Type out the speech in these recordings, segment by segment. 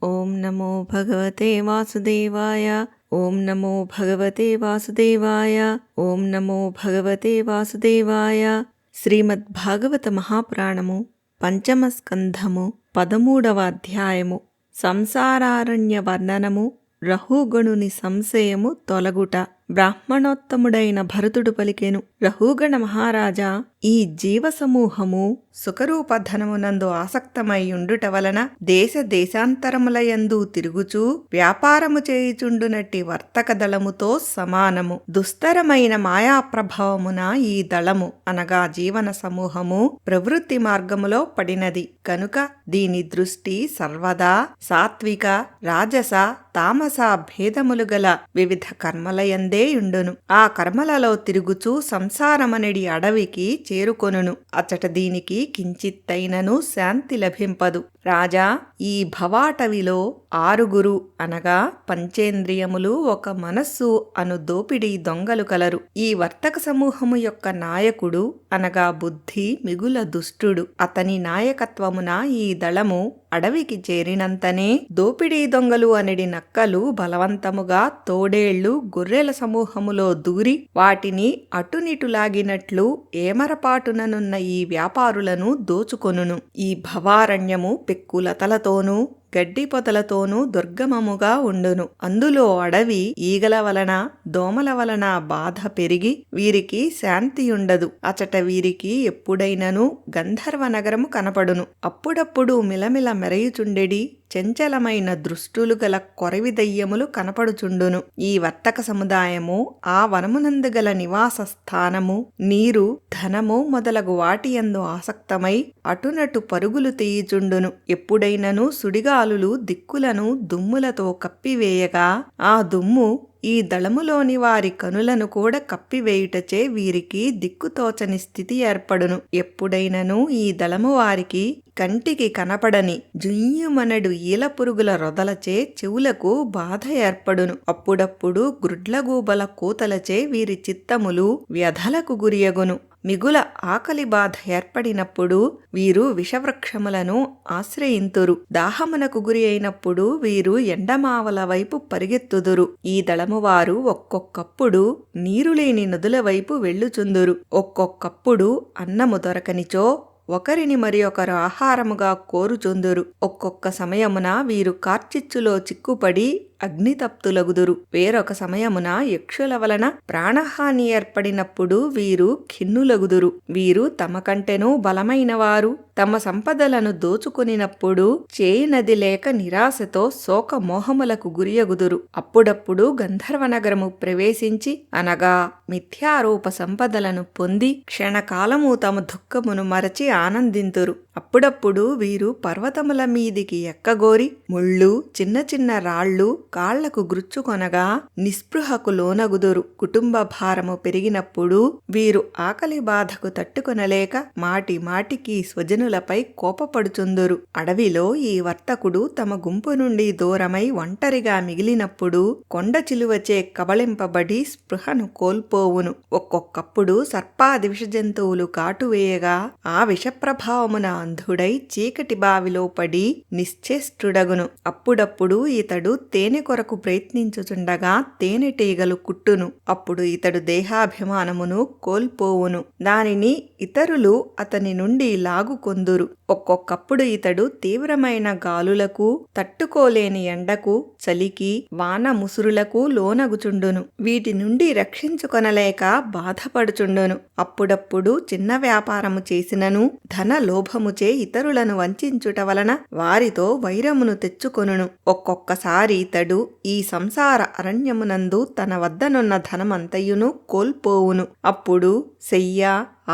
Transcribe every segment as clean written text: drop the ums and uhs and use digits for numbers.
ఓం నమో భగవతే వాసుదేవాయ. ఓం నమో భగవతే వాసుదేవాయ. ఓం నమో భగవతే వాసుదేవాయ. శ్రీమద్భాగవత మహాపురాణము పంచమ స్కంధము 13వ అధ్యాయము. సంసారారణ్య వర్ణనము. రహూగణుని సంశయము తొలగుట. బ్రాహ్మణోత్తముడైన భరతుడు పలికెను, రహూగణ మహారాజా, ఈ జీవసమూహము సుఖరూపధనమునందు ఆసక్తమైయుండుట వలన దేశ దేశాంతరములయందు తిరుగుచూ వ్యాపారము చేయుచుండునట్టి వర్తక దళముతో సమానము. దుస్తరమైన మాయాప్రభావమున ఈ దళము అనగా జీవన సమూహము ప్రవృత్తి మార్గములో పడినది కనుక దీని దృష్టి సర్వదా సాత్విక, రాజస, తామస భేదములు గల వివిధ కర్మలయందే యుండును. ఆ కర్మలలో తిరుగుచూ సంసారమనడి అడవికి చేరుకొనును. అచట దీనికి కించిత్తైనను శాంతి లభింపదు. రాజా, ఈ భవాటవిలో 6 అనగా పంచేంద్రియములు, 1 మనస్సు అను దోపిడీ దొంగలు కలరు. ఈ వర్తక సమూహము యొక్క నాయకుడు అనగా బుద్ధి మిగుల దుష్టుడు. అతని నాయకత్వమున ఈ దళము అడవికి చేరినంతనే దోపిడీ దొంగలు అనడి నక్కలు బలవంతముగా తోడేళ్లు, గొర్రెల సమూహములో దూరి వాటిని అటునిటులాగినట్లు ఏమరపాటుననున్న ఈ వ్యాపారులను దోచుకొనును. ఈ భవారణ్యము పెక్కులతలతోనూ గడ్డి పొదలతోనూ దుర్గమముగా ఉండును. అందులో అడవి ఈగల వలన, దోమల వలన బాధ పెరిగి వీరికి శాంతియుండదు. అచట వీరికి ఎప్పుడైనను గంధర్వ నగరము కనపడును. అప్పుడప్పుడు మిలమిల మెరయుచుండెడి చంచలమైన దృష్టులు గల కొరవి దయ్యములు కనపడుచుండును. ఈ వర్తక సముదాయము ఆ వనమునందు గల నివాస స్థానము, నీరు, ధనము మొదలగు వాటియందు ఆసక్తమై అటునటు పరుగులు తీయుచుండును. ఎప్పుడైనను సుడిగాలులు దిక్కులను దుమ్ములతో కప్పివేయగా ఆ దుమ్ము ఈ దళములోని వారి కనులను కూడా కప్పివేయుటచే వీరికి దిక్కుతోచని స్థితి ఏర్పడును. ఎప్పుడైనను ఈ దళము వారికి కంటికి కనపడని జుయ్యుమనడు ఈలపురుగుల రొదలచే చెవులకు బాధ ఏర్పడును. అప్పుడప్పుడు గ్రుడ్లగూబల కూతలచే వీరి చిత్తములు వ్యధలకు గురియగును. మిగుల ఆకలి బాధ ఏర్పడినప్పుడు వీరు విషవృక్షములను ఆశ్రయింతురు. దాహమునకు గురి అయినప్పుడు వీరు ఎండమావల వైపు పరిగెత్తుదురు. ఈ దళమువారు ఒక్కొక్కప్పుడు నీరులేని నదుల వైపు వెళ్ళుచుందురు. ఒక్కొక్కప్పుడు అన్నము దొరకనిచో ఒకరిని మరి ఒకరు ఆహారముగా కోరుచుందురు. ఒక్కొక్క సమయమున వీరు కార్చిచ్చులో చిక్కుపడి అగ్నితప్తులగుదురు. వేరొక సమయమున యక్షుల వలన ప్రాణహాని ఏర్పడినప్పుడు వీరు ఖిన్నులగుదురు. వీరు తమ కంటెనూ బలమైన వారు తమ సంపదలను దోచుకొనినప్పుడు చేయునది లేక నిరాశతో శోక మోహములకు గురియగుదురు. అప్పుడప్పుడు గంధర్వనగరము ప్రవేశించి అనగా మిథ్యారూప సంపదలను పొంది క్షణకాలము తమ దుఃఖమును మరచి ఆనందింతురు. అప్పుడప్పుడు వీరు పర్వతముల మీదికి ఎక్కగోరి ముళ్ళు, చిన్న చిన్న రాళ్ళు కాళ్లకు గ్రుచ్చుకొనగా నిస్పృహకు లోనగుదురు. కుటుంబ భారము పెరిగినప్పుడు వీరు ఆకలి బాధకు తట్టుకొనలేక మాటి మాటికి స్వజనులపై కోపపడుచుందురు. అడవిలో ఈ వర్తకుడు తమ గుంపు నుండి దూరమై ఒంటరిగా మిగిలినప్పుడు కొండ చిలువచే కబళింపబడి స్పృహను కోల్పోవును. ఒక్కొక్కప్పుడు సర్పాది విషజంతువులు కాటువేయగా ఆ విషప్రభావమున అంధుడై చీకటి బావిలో పడి నిశ్చేష్టుడగును. అప్పుడప్పుడు ఇతడు తేనె కొరకు ప్రయత్నించుచుండగా తేనెటీగలు కుట్టును. అప్పుడు ఇతడు దేహాభిమానమును కోల్పోవును. దానిని ఇతరులు అతని నుండి లాగుకొందురు. ఒక్కొక్కప్పుడు ఇతడు తీవ్రమైన గాలులకు, తట్టుకోలేని ఎండకు, చలికి, వాన ముసురులకు లోనగుచుండును. వీటి నుండి రక్షించుకొనలేక బాధపడుచుండును. అప్పుడప్పుడు చిన్న వ్యాపారము చేసినను ధన లోభముచే ఇతరులను వంచుట వలన వారితో వైరమును తెచ్చుకొనును. ఒక్కొక్కసారి ఇతడు ఈ సంసార అరణ్యమునందు తన వద్దనున్న ధనమంతయును కోల్పోవును. అప్పుడు శయ్య,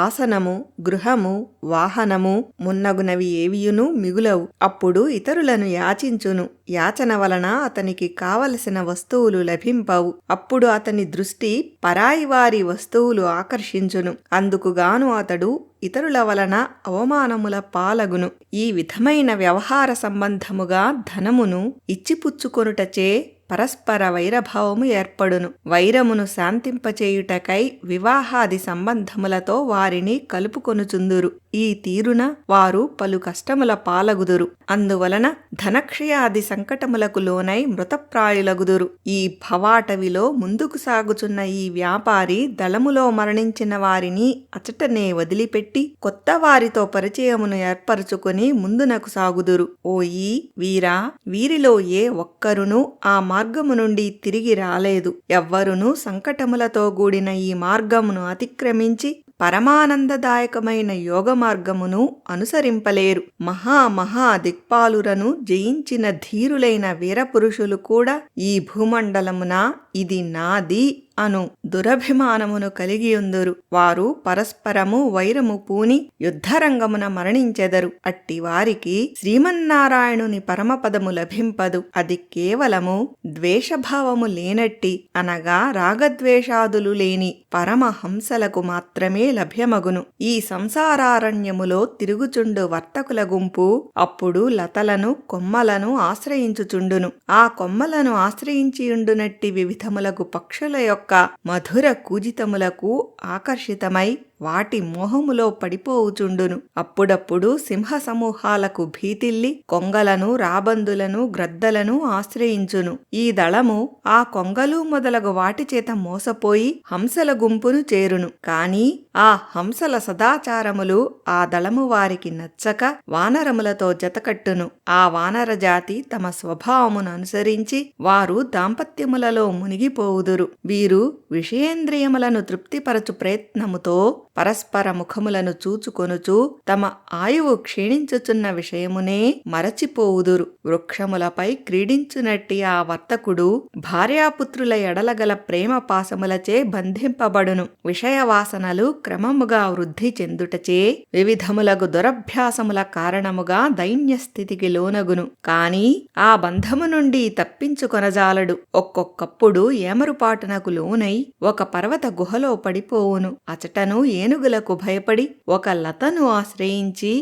ఆసనము, గృహము, వాహనము మున్నగునవి ఏవియును మిగులవు. అప్పుడు ఇతరులను యాచించును. యాచన వలన అతనికి కావలసిన వస్తువులు లభింపవు. అప్పుడు అతని దృష్టి పరాయివారి వస్తువులు ఆకర్షించును. అందుకుగాను అతడు ఇతరుల వలన అవమానముల పాలగును. ఈ విధమైన వ్యవహార సంబంధముగా ధనమును ఇచ్చిపుచ్చుకొనుటచే పరస్పర వైరభావము ఏర్పడును. వైరమును శాంతింపచేయుటకై వివాహాది సంబంధములతో వారిని కలుపుకొనుచుందురు. ఈ తీరున వారు పలు కష్టముల పాలగుదురు. అందువలన ధనక్షయాది సంకటములకు లోనై మృతప్రాయులగుదురు. ఈ భవాటవిలో ముందుకు సాగుచున్న ఈ వ్యాపారి దళములో మరణించిన వారిని అచటనే వదిలిపెట్టి కొత్త వారితో పరిచయమును ఏర్పరచుకొని ముందునకు సాగుదురు. ఓయి వీరా, వీరిలో ఏ ఒక్కరునూ ఆ మార్గము నుండి తిరిగి రాలేదు. ఎవ్వరునూ సంకటములతో కూడిన ఈ మార్గమును అతిక్రమించి పరమానందదాయకమైన యోగ మార్గమును అనుసరింపలేరు. మహా దిక్పాలురను జయించిన ధీరులైన వీరపురుషులు కూడా ఈ భూమండలమున ఇది నాది అను దురభిమానమును కలిగియుందురు. వారు పరస్పరము వైరము పూని యుద్ధరంగమున మరణించెదరు. అట్టి వారికి శ్రీమన్నారాయణుని పరమపదము లభింపదు. అది కేవలము ద్వేషభావము లేనట్టి అనగా రాగద్వేషాదులు లేని పరమహంసలకు మాత్రమే లభ్యమగును. ఈ సంసారారణ్యములో తిరుగుచుండు వర్తకుల గుంపు అప్పుడు లతలను కొమ్మలను ఆశ్రయించుచుండును. ఆ కొమ్మలను ఆశ్రయించియుండునట్టి వివిధములగు పక్షుల యొక్క మధుర కూజితములకు ఆకర్షితమై వాటి మోహములో పడిపోవుచుండును. అప్పుడప్పుడు సింహ సమూహాలకు భీతిల్లి కొంగలను, రాబందులను, గ్రద్దలను ఆశ్రయించును. ఈ దళము ఆ కొంగలు మొదలగు వాటి చేత మోసపోయి హంసల గుంపును చేరును. కాని ఆ హంసల సదాచారములు ఆ దళము వారికి నచ్చక వానరములతో జతకట్టును. ఆ వానర జాతి తమ స్వభావమును అనుసరించి వారు దాంపత్యములలో మునిగిపోవుదురు. వీరు విషయేంద్రియములను తృప్తిపరచు ప్రయత్నముతో పరస్పర ముఖములను చూచుకొనుచు తమ ఆయువు క్షీణించుచున్న విషయమునే మరచిపోవుదురు. వృక్షములపై క్రీడించునట్టి ఆ వర్తకుడు భార్యాపుత్రుల ఎడలగల ప్రేమ పాసములచే బంధింపబడును. విషయవాసనలు క్రమముగా వృద్ధి చెందుటచే వివిధములగు దురభ్యాసముల కారణముగా దైన్యస్థితికి లోనగును. కాని ఆ బంధము నుండి తప్పించుకొనజాలడు. ఒక్కొక్కప్పుడు ఏమరుపాటునకు లోనై ఒక పర్వత గుహలో పడిపోవును. అచటను ఏనుగులకు భయపడి ఒక లతను ఆశ్రయించి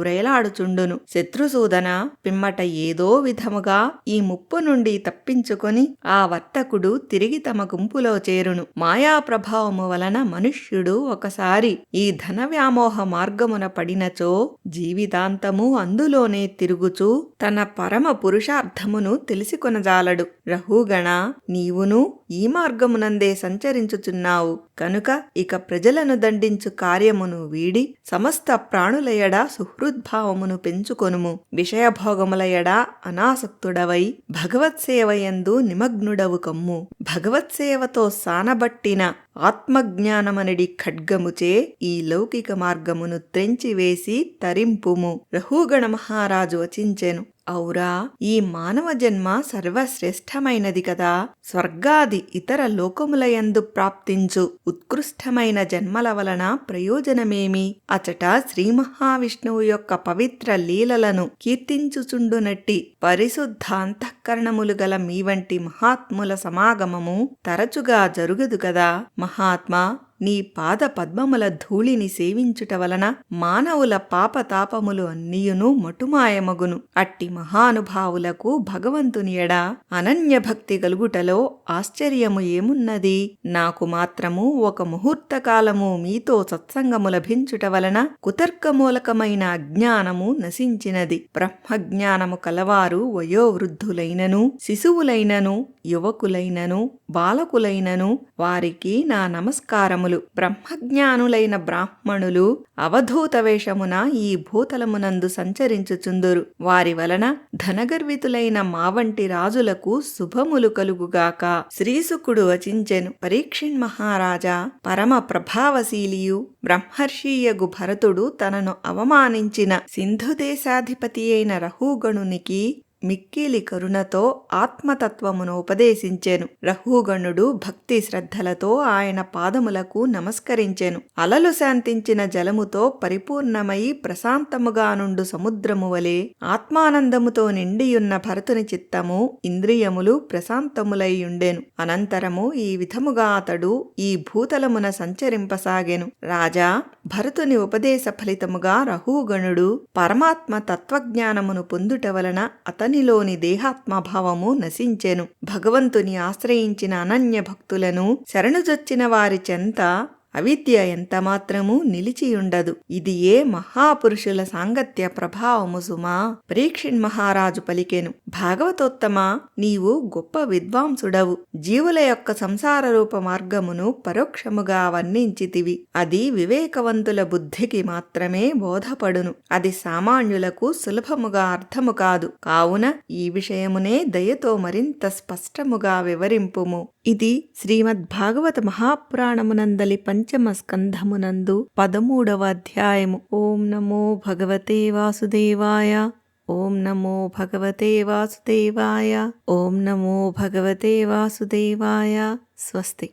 వేలాడుచుండును. శత్రుసూదన పిమ్మట ఏదో విధముగా ఈ ముప్పు నుండి తప్పించుకొని ఆ వర్తకుడు తిరిగి తమ గుంపులో చేరును. మాయా ప్రభావము వలన మనుష్యుడు ఒకసారి ఈ ధన వ్యామోహ మార్గమున పడినచో జీవితాంతము అందులోనే తిరుగుచూ తన పరమ పురుషార్థమును తెలిసికొనజాలడు. రహుగణ, నీవును ఈ మార్గమునందే సంచరించుచున్నావు కనుక ఇక ప్రజలను దండించు కార్యమును వీడి సమస్త ప్రాణుల యెడ సుహృద్భావమును పెంచుకొనుము. విషయభోగముల యెడ అనాసక్తుడవై భగవత్సేవయందు నిమగ్నుడవు కమ్ము. భగవత్సేవతో సానబట్టిన ఆత్మజ్ఞానమనడి ఖడ్గముచే ఈ లౌకిక మార్గమును త్రెంచివేసి తరింపుము. రహుగణ మహారాజు వచించెను. ఔరా, ఈ మానవ జన్మ సర్వశ్రేష్టమైనది కదా. స్వర్గాది ఇతర లోకములయందు ప్రాప్తించు ఉత్కృష్టమైన జన్మల వలన ప్రయోజనమేమి? అచట శ్రీ మహావిష్ణువు యొక్క పవిత్ర లీలలను కీర్తించుచుండునట్టి పరిశుద్ధ అంతఃకరణములు గల మీ వంటి మహాత్ముల సమాగమము తరచుగా జరుగదు కదా. మహాత్మా, నీ పాద పద్మముల ధూళిని సేవించుట వలన మానవుల పాపతాపములు అన్నియును మటుమాయమగును. అట్టి మహానుభావులకు భగవంతుని యెడ అనన్యభక్తి గలుగుటలో ఆశ్చర్యము ఏమున్నది? నాకు మాత్రము ఒక ముహూర్తకాలము మీతో సత్సంగము లభించుట వలన కుతర్కమూలకమైన అజ్ఞానము నశించినది. బ్రహ్మజ్ఞానము కలవారు వయోవృద్ధులైనను, శిశువులైనను, యువకులైనను, బాలకులైనను వారికి నా నమస్కారములు. బ్రహ్మజ్ఞానులైన బ్రాహ్మణులు అవధూత వేషమున ఈ భూతలమునందు సంచరించుచుందురు. వారి వలన ధనగర్వితులైన మా వంటి రాజులకు శుభములు కలుగుగాక. శ్రీశుకుడు వచించెను. పరీక్షిన్ మహారాజా, పరమ ప్రభావశీలియు బ్రహ్మర్షియగు భరతుడు తనను అవమానించిన సింధుదేశాధిపతి అయిన రహుగణునికి మిక్కిలి కరుణతో ఆత్మతత్వమును ఉపదేశించెను. రహుగణుడు భక్తి శ్రద్ధలతో ఆయన పాదములకు నమస్కరించెను. అలలు శాంతించిన జలముతో పరిపూర్ణమై ప్రశాంతముగా నుండు సముద్రము వలె ఆత్మానందముతో నిండియున్న భరతుని చిత్తము, ఇంద్రియములు ప్రశాంతములైయుండెను. అనంతరము ఈ విధముగా అతడు ఈ భూతలమున సంచరింపసాగెను. రాజా, భరతుని ఉపదేశ ఫలితముగా రహుగణుడు పరమాత్మ తత్వజ్ఞానమును పొందుట వలన అతని అతనిలోని దేహాత్మభావము నశించెను. భగవంతుని ఆశ్రయించిన అనన్య భక్తులను శరణుజొచ్చిన వారి చెంత అవిద్య ఎంతమాత్రమూ నిలిచియుండదు. ఇది ఏ మహాపురుషుల సాంగత్య ప్రభావము సుమా. పరీక్షిణ్ మహారాజు పలికెను, భాగవతోత్తమా, నీవు గొప్ప విద్వాంసుడవు. జీవుల యొక్క సంసార రూప మార్గమును పరోక్షముగా వర్ణించితివి. అది వివేకవంతుల బుద్ధికి మాత్రమే బోధపడును. అది సామాన్యులకు సులభముగా అర్థము కాదు. కావున ఈ విషయమునే దయతో మరింత స్పష్టముగా వివరింపుము. ఇది శ్రీమద్భాగవత మహాపురాణమునందలి పంచమ స్కంధమునందు 13వ అధ్యాయము. ఓం నమో భగవతే వాసుదేవాయ. ఓం నమో భగవతే వాసుదేవాయ. ఓం నమో భగవతే వాసుదేవాయ. స్వస్తి.